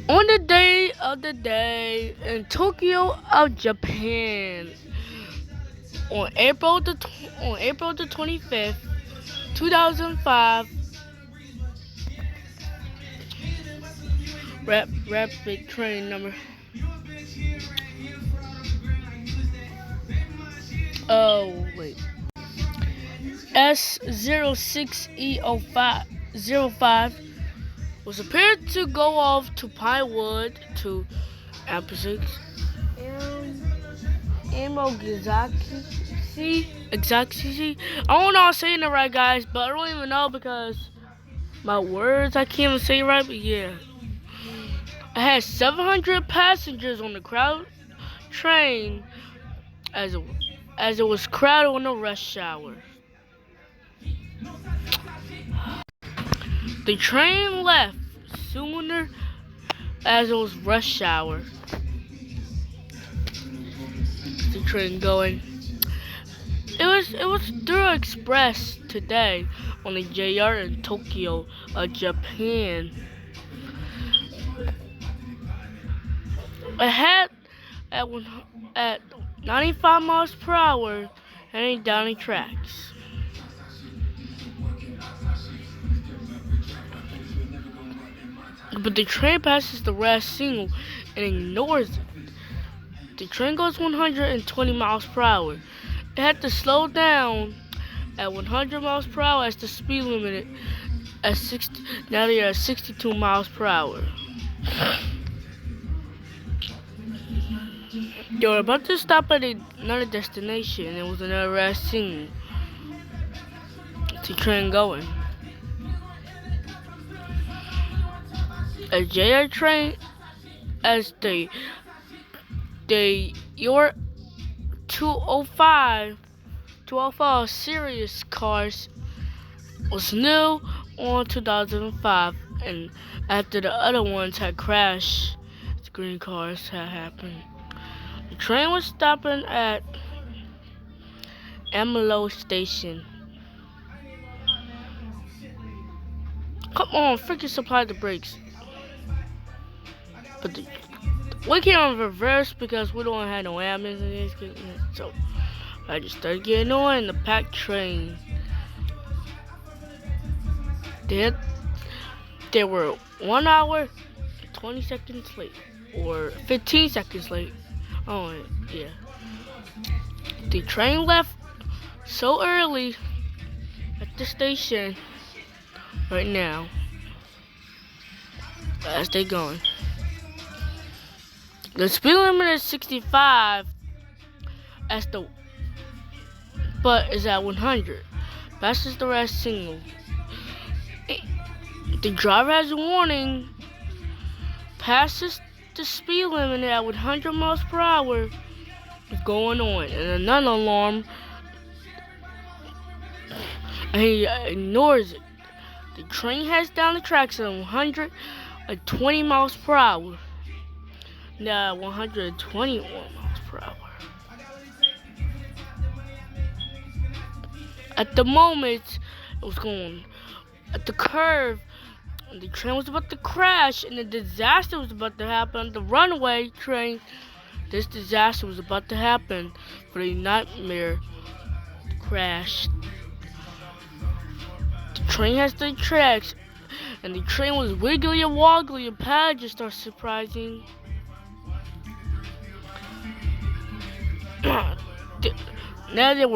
On the day of the day in Tokyo of Japan, on April the 25th, 2005, rapid train number oh wait S06E05 was prepared to go off to Pinewood to Amagasaki Amagasaki. I don't know if I'm saying it right, guys, but I don't even know because my words I can't even say it right. But yeah, I had 700 passengers on the crowd train as it was crowded on the rush hour. The train left sooner as it was rush hour. The train going. It was through Express today on the JR in Tokyo, Japan. Ahead at 95 miles per hour, heading down the tracks. But the train passes the red signal and ignores it. The train goes 120 miles per hour. It had to slow down at 100 miles per hour as the speed limit at 60. Now they are at 62 miles per hour. They were about to stop at another destination, and it was another red signal. The train going. A JR train as your 205 series cars was new on 2005, and after the other ones had crashed, the green cars had happened. The train was stopping at Amalo Station. Come on, freaking supply the brakes. But we came on reverse because we don't have no ambulance in this. So I just started getting on in the packed train. They were 1 hour, 20 seconds late, or 15 seconds late. Oh yeah. The train left so early at the station right now as they going. The speed limit is 65 but is at 100. Passes the red signal. The driver has a warning. Passes the speed limit at 100 miles per hour. Is going on, and another alarm. And he ignores it. The train heads down the tracks at 120 miles per hour. Now 121 miles per hour. At the moment, it was going at the curve, and the train was about to crash, and the disaster was about to happen on the runway train. This disaster was about to happen for the nightmare crash. The train has the tracks, and the train was wiggly and woggly, and passengers started surprising. Now they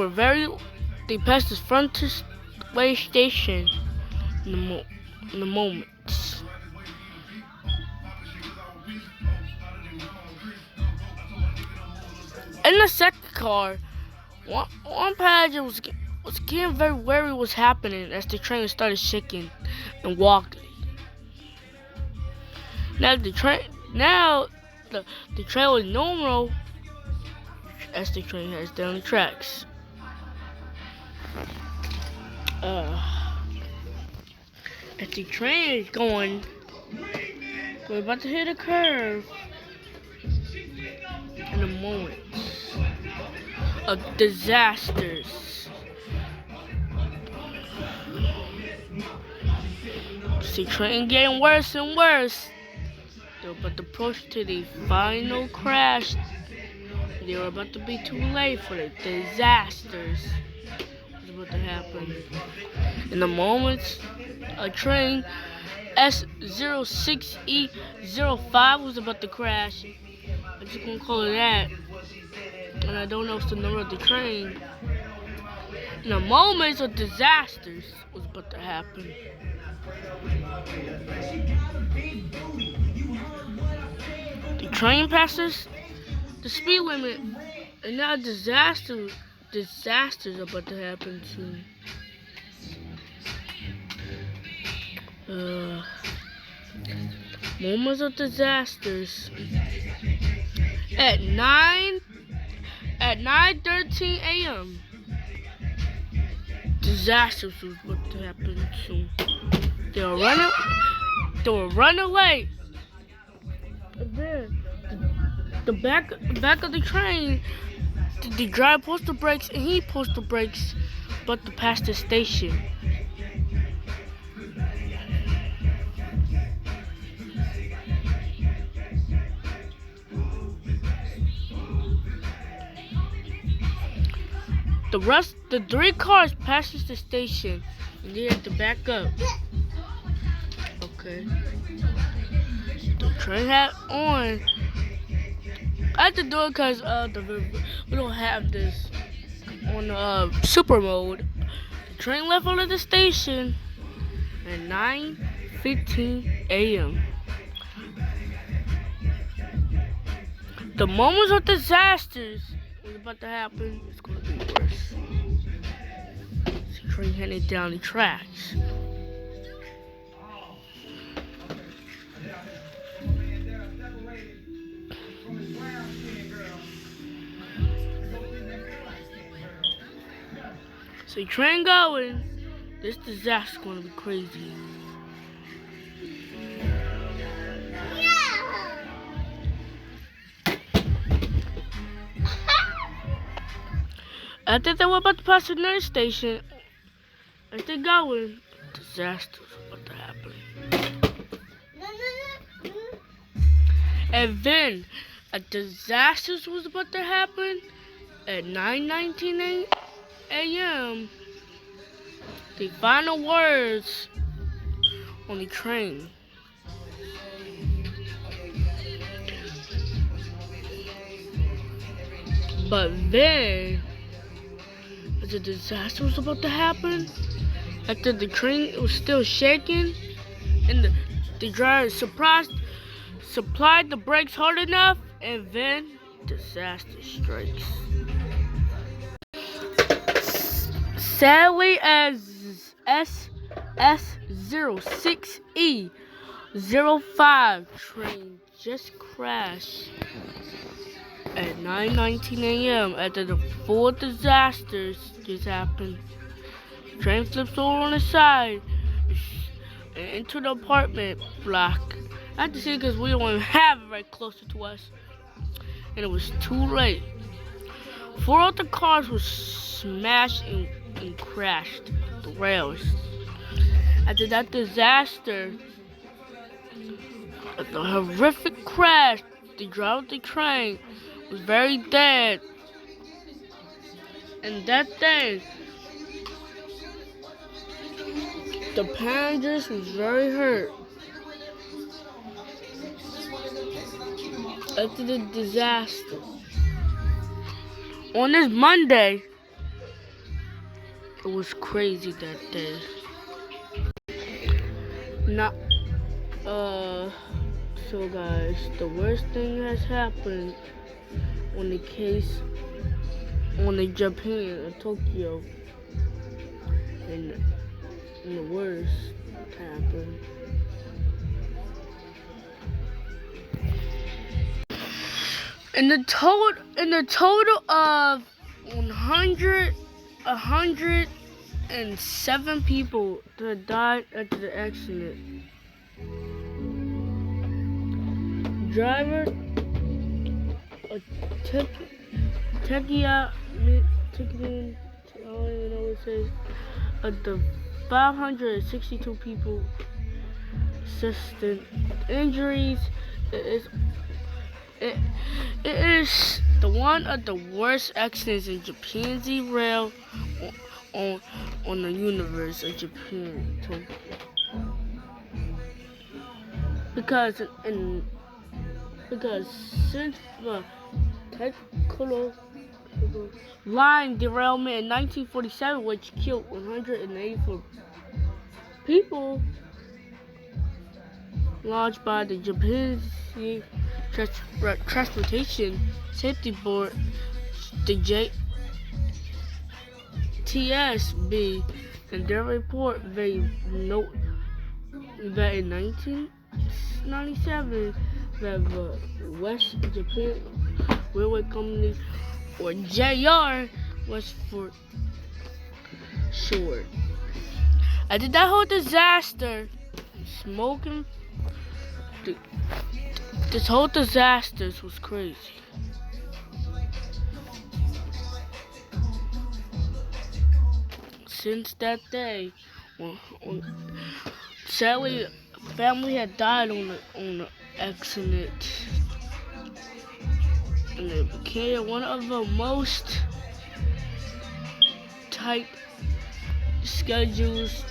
passed the frontway station in the moment. In the second car, one passenger was getting very wary what was happening as the train started shaking and wobbly. Now the train was normal as the train heads down the tracks. As the train is going, we're about to hit a curve in a moment of disasters. The train getting worse and worse They were about to approach to the final crash. They were about to be too late for the disasters. Was about to happen. In the moment, a train S06E05 was about to crash. I'm just gonna call it that. And I don't know if it's the number of the train. In the moments of disasters was about to happen. The train passes the speed limit, and now disasters about to happen soon. Moments of disasters. At 9:13 a.m. Disasters was about to happen soon. They were running late. And then the back of the train, the driver pushed the brakes and he pushed the brakes, but to pass the station. The three cars passes the station, and they had to back up. Okay. The train had on. I had to do it because we don't have this on super mode. The train left out of the station at 9:15 a.m. The moments of disasters was about to happen. It's going to be worse. The train headed down the tracks. So the train going. This disaster is going to be crazy. After they were about to pass another station, as they going, disaster was about to happen. And then a disaster was about to happen at 9:19 a.m. The final words on the train. But then, as a disaster was about to happen, after the train was still shaking, and the driver supplied the brakes hard enough, and then disaster strikes. Sadly, as SS06E05 train just crashed at 9:19 a.m. after the full disasters just happened. The train flips over on the side and into the apartment block. I have to say because we don't even have it right closer to us. And it was too late. 4 of the cars were smashed and crashed the rails. After that disaster, the horrific crash, the driver of the train was very dead. And that day, the passengers was very hurt. After the disaster, on this Monday, it was crazy that day. So guys, the worst thing has happened on the case on the Japan, Tokyo, and the worst happened. In the total of 107 people that died after the accident. Driver, Tekia, I don't even know what it says. The 562 people sustained injuries, It is it, it is the one of the worst accidents in Japan's rail on on the universe of Japan. Because because since the technical line derailment in 1947, which killed 184 people, launched by the Japanese Transportation Safety Board, the JTSB, in their report, they note that in 1997, that the West Japan Railway Company, or JR, was for short. After that whole disaster, smoking, this whole disaster was crazy. Since that day, sadly, family had died on the accident, and it became one of the most tight schedules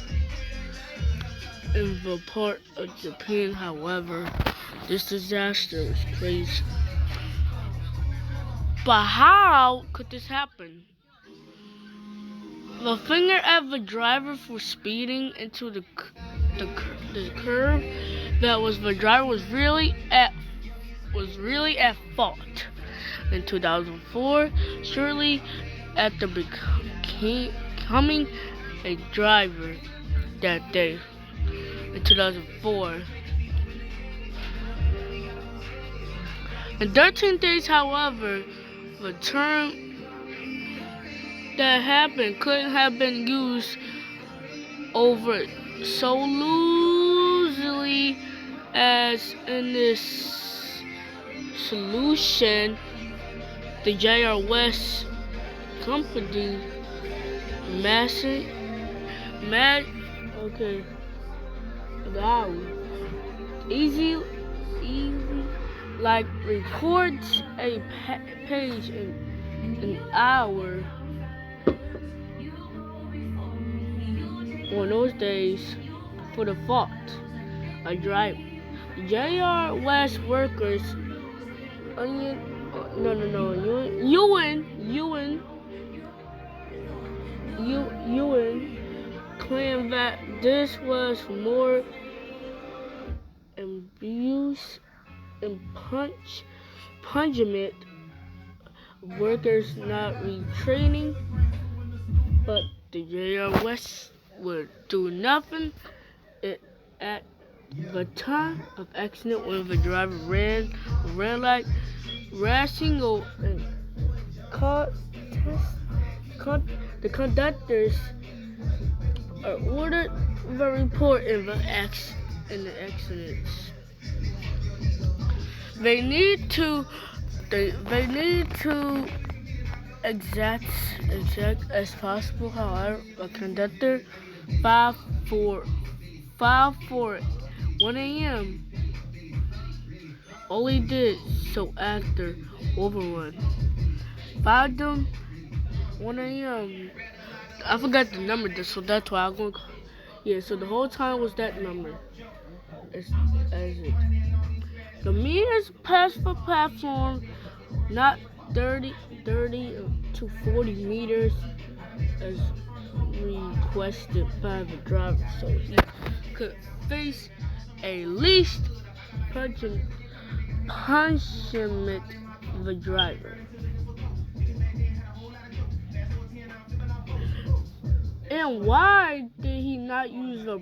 in the part of Japan. However, this disaster was crazy. But how could this happen? The finger at the driver for speeding into the curve that was the driver was really at fault. In 2004, shortly after becoming a driver that day, in 2004. In 13 days, however, the term that happened couldn't have been used over so loosely as in this solution. The JR West company easy like records a page in an hour on those days for the fault. A driver. JR West workers Ewan claimed that this was more abuse and punishment, workers not retraining, but the JR West would do nothing. At the time of accident, when the driver ran a red light, racing and the conductors are ordered the report in the accidents. They need to exact as possible. However, a conductor filed for 1 a.m. only did so after overrun. Filed them 1 a.m. I forgot the number, so that's why I'm going to. Yeah, so the whole time was that number. As it. The meters passed the platform, not 30 to 40 meters as requested by the driver, so he could face a least punishment the driver. And why did he not use the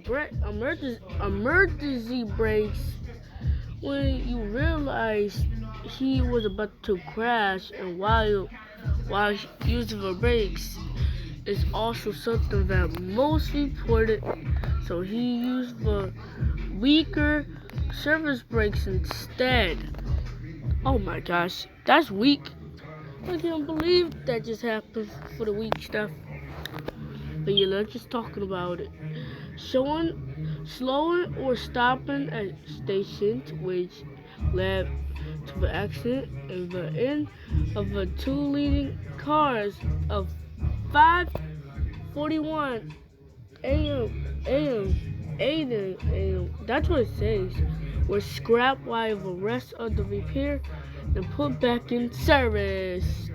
emergency brakes when you realize he was about to crash? And while using the brakes is also something that most reported, so he used the weaker surface brakes instead. Oh my gosh, that's weak. I can't believe that just happened for the weak stuff. But yeah, let's just talking about it. Slowing or stopping at stations, which led to the accident and the end of the two leading cars of 5:41 a.m. That's what it says. Were scrapped while the rest of the repair and put back in service.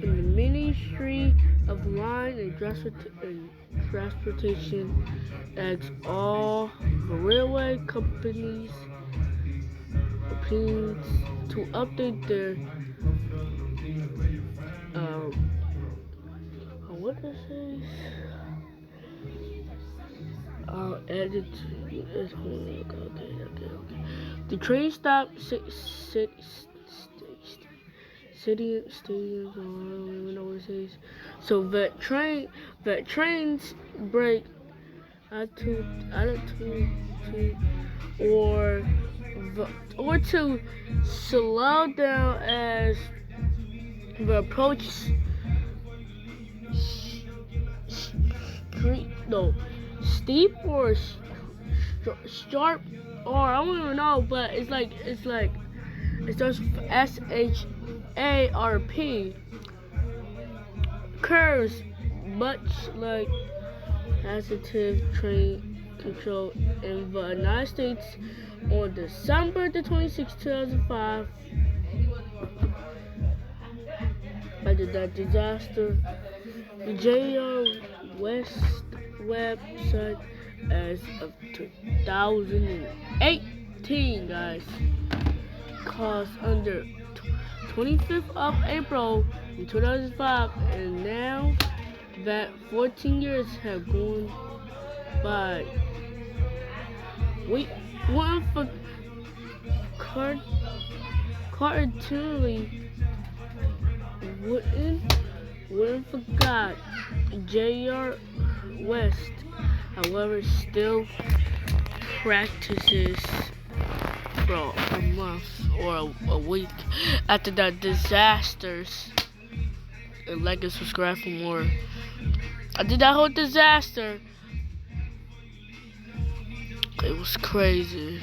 In the Ministry of Line and Transportation asks all the railway companies opinions to update their what does it say? Edit. Okay. The train stop stadiums. I don't even know what it says. So that trains break attitude or to slow down as the approach steep or sharp, or I don't even know, but it's like it starts with SHARP curves, much like positive train control in the United States on December the 26th, 2005. After that disaster, the JR West website as of 2018, guys, cost under 25th of April in 2005, and now that 14 years have gone by, we went for cartoonly wouldn't forgot JR West, however, still practices for a month or a week after that disasters. And like and subscribe for more. I did that whole disaster. It was crazy.